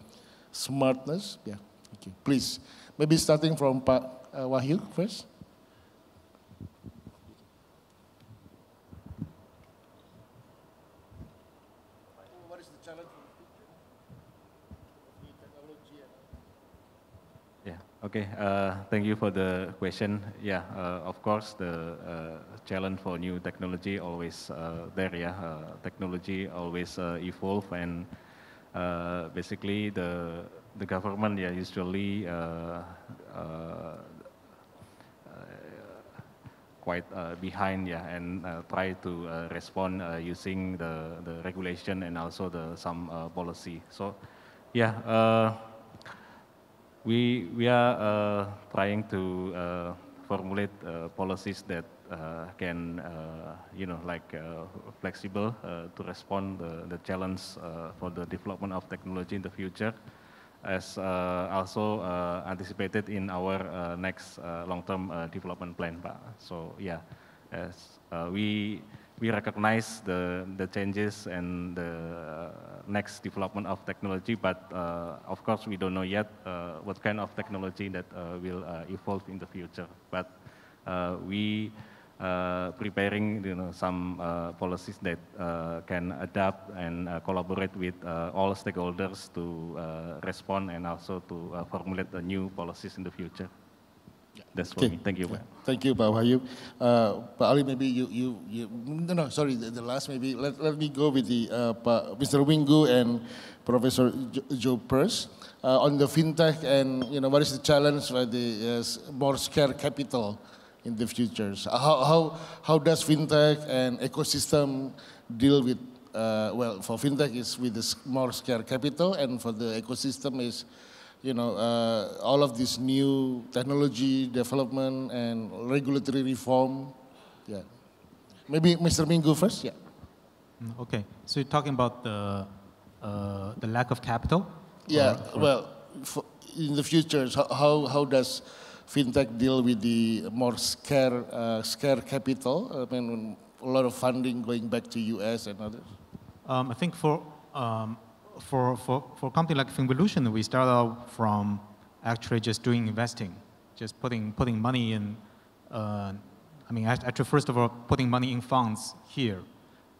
smartness? Yeah, okay. Please, maybe starting from Pak Wahyu first. Okay, thank you for the question. Yeah, of course, the challenge for new technology always there. Yeah, technology always evolve, and basically the government usually quite behind and try to respond using the regulation and also some policy. So yeah. We are trying to formulate policies that can, flexible to respond the challenge for the development of technology in the future, as also anticipated in our next long-term development plan, Pak. So yeah, as we recognize the changes and the next development of technology, but of course we don't know yet what kind of technology that will evolve in the future. But we preparing some policies that can adapt and collaborate with all stakeholders to respond and also to formulate the new policies in the future. That's for me. Thank you, Pak. Thank you, Pak Wahyu. Pak Ali, maybe no, sorry, the last maybe, let me go with the Mr. Minggu and Professor Joe first. On the fintech and, what is the challenge for the more scarce capital in the future? So how does fintech and ecosystem deal with, well, for fintech is with the more scarce capital, and for the ecosystem is, all of this new technology development and regulatory reform. Yeah. Maybe Mr. Minggu first, yeah. Okay, so you're talking about the lack of capital? Yeah, well, in the future, how does fintech deal with the more scare capital? I mean, a lot of funding going back to US and others. I think for a company like Finvolution, we start out from actually just doing investing, just putting money in. I mean, actually, first of all, putting money in funds here,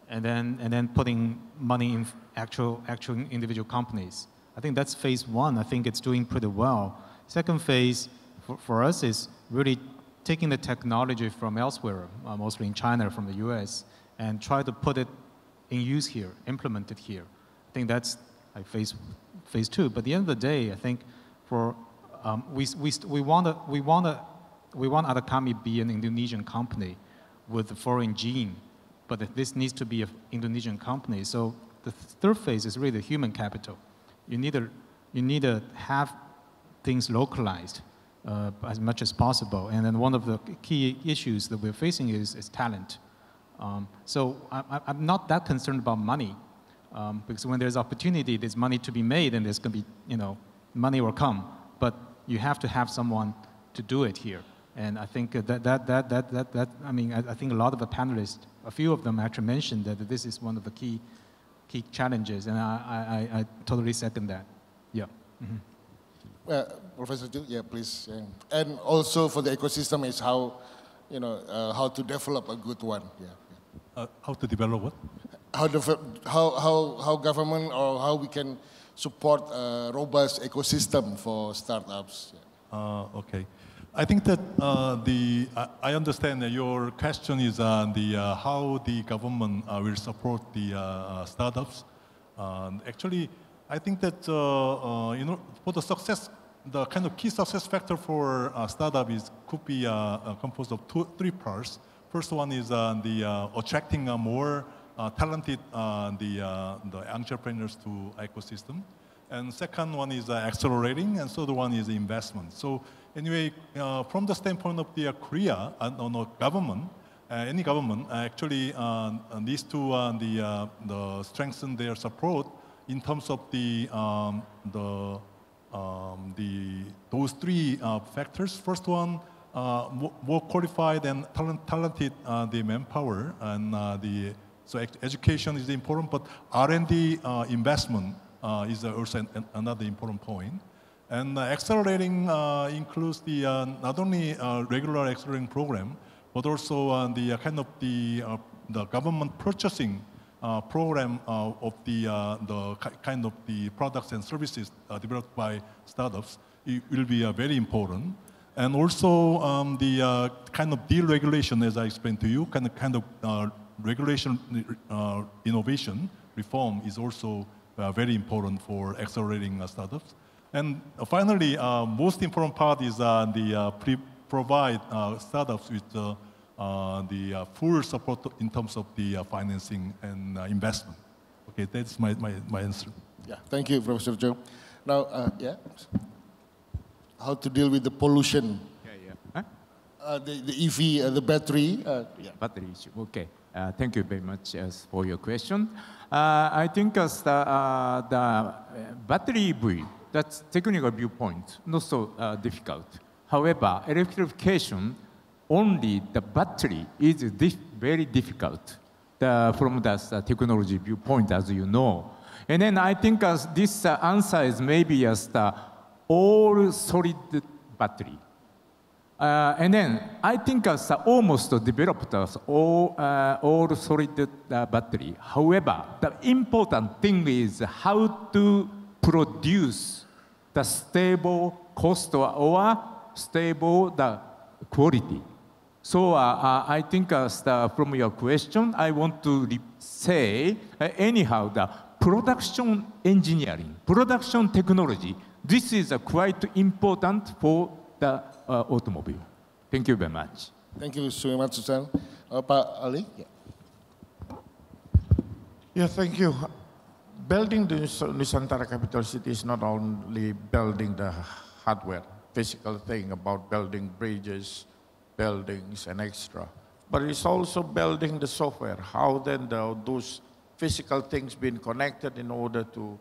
and then putting money in actual individual companies. I think that's phase one. I think it's doing pretty well. Second phase for us is really taking the technology from elsewhere, mostly in China, from the US, and try to put it in use here, implement it here. I think that's like phase two. But at the end of the day, I think for we want Arakami be an Indonesian company with a foreign gene, but this needs to be an Indonesian company. So the third phase is really the human capital. You need to have things localized as much as possible. And then one of the key issues that we're facing is talent. So I'm not that concerned about money, because when there's opportunity, there's money to be made, and there's going to be, money will come. But you have to have someone to do it here. And I think I mean, I think a lot of the panelists, a few of them actually mentioned that this is one of the key challenges, and I totally second that. Yeah. Mm-hmm. Professor Chu, yeah, please. And also for the ecosystem is how, how to develop a good one. Yeah. How to develop what? How government or how we can support a robust ecosystem for startups. Yeah. Okay. I think that I understand that your question is how the government will support the startups. Actually, I think that for the success, the kind of key success factor for a startup could be composed of three parts. First one is attracting more talented the entrepreneurs to ecosystem, and second one is accelerating, and third one is investment. So anyway, from the standpoint of the Korea, government, any government actually needs to strengthen their support in terms of those three factors. First one, more qualified and talented the manpower, and so education is important, but R&D investment is also another important point. And accelerating includes not only regular accelerating program, but also the kind of the government purchasing program of the kind of the products and services developed by startups. It will be very important. And also the kind of deregulation, as I explained to you, kind of regulation innovation reform is also very important for accelerating startups. And finally, most important part is provide startups with the full support in terms of the financing and investment. Okay, that's my answer. Yeah, thank you, Professor Joe. Now, yeah, how to deal with the pollution? Huh? The EV, the battery. Yeah. Battery issue. Okay. Thank you very much for your question. I think as the battery EV, that's technical viewpoint, not so difficult. However, electrification, only the battery is very difficult from the technology viewpoint, as you know. And then I think as this answer is maybe as the all solid battery. And then I think as almost developed as all solid battery. However, the important thing is how to produce the stable cost or stable the quality. So I think from your question, I want to say anyhow the production engineering, production technology. This is quite important for the automobile. Thank you very much. Thank you so much, Susan. Pak Ali? Yeah. Yeah, thank you. Building the Nusantara capital city is not only building the hardware, physical thing about building bridges, buildings, and extra. but it's also building the software. How then those physical things being connected in order to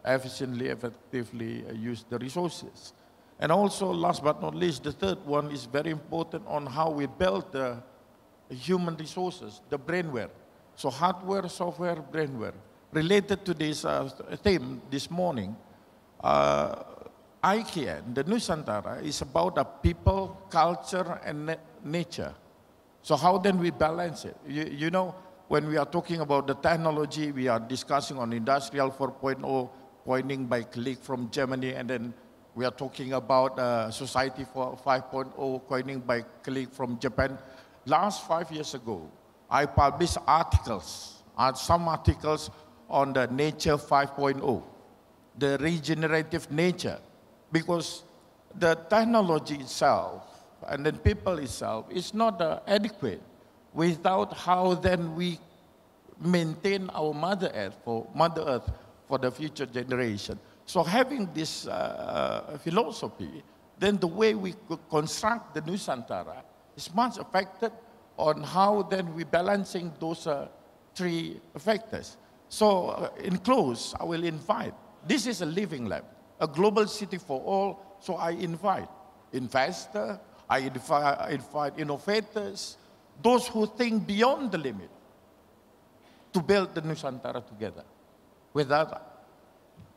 efficiently, effectively use the resources. And also, last but not least, the third one is very important on how we build the human resources, the brainware. So hardware, software, brainware. Related to this theme this morning, IKN, the Nusantara, is about a people, culture, and nature. So how then we balance it? You know, when we are talking about the technology, we are discussing on Industrial 4.0, pointing by colleague from Germany, and then we are talking about Society 5.0, coining by colleague from Japan. Last 5 years ago, I published articles, some articles on the Nature 5.0, the regenerative nature, because the technology itself and then people itself is not adequate without how then we maintain our Mother Earth for the future generation. So having this philosophy, then the way we could construct the Nusantara is much affected on how then we balancing those three factors. So in close, I will invite, this is a living lab, a global city for all, so I invite investors, I invite innovators, those who think beyond the limit to build the Nusantara together. With that,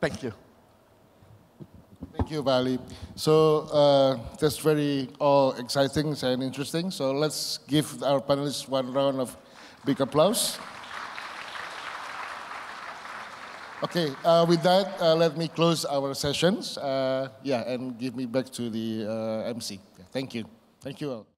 thank you. Thank you, Bali. So that's very exciting and interesting. So let's give our panelists one round of big applause. Okay, with that, let me close our sessions. And give me back to the MC. Thank you. Thank you all.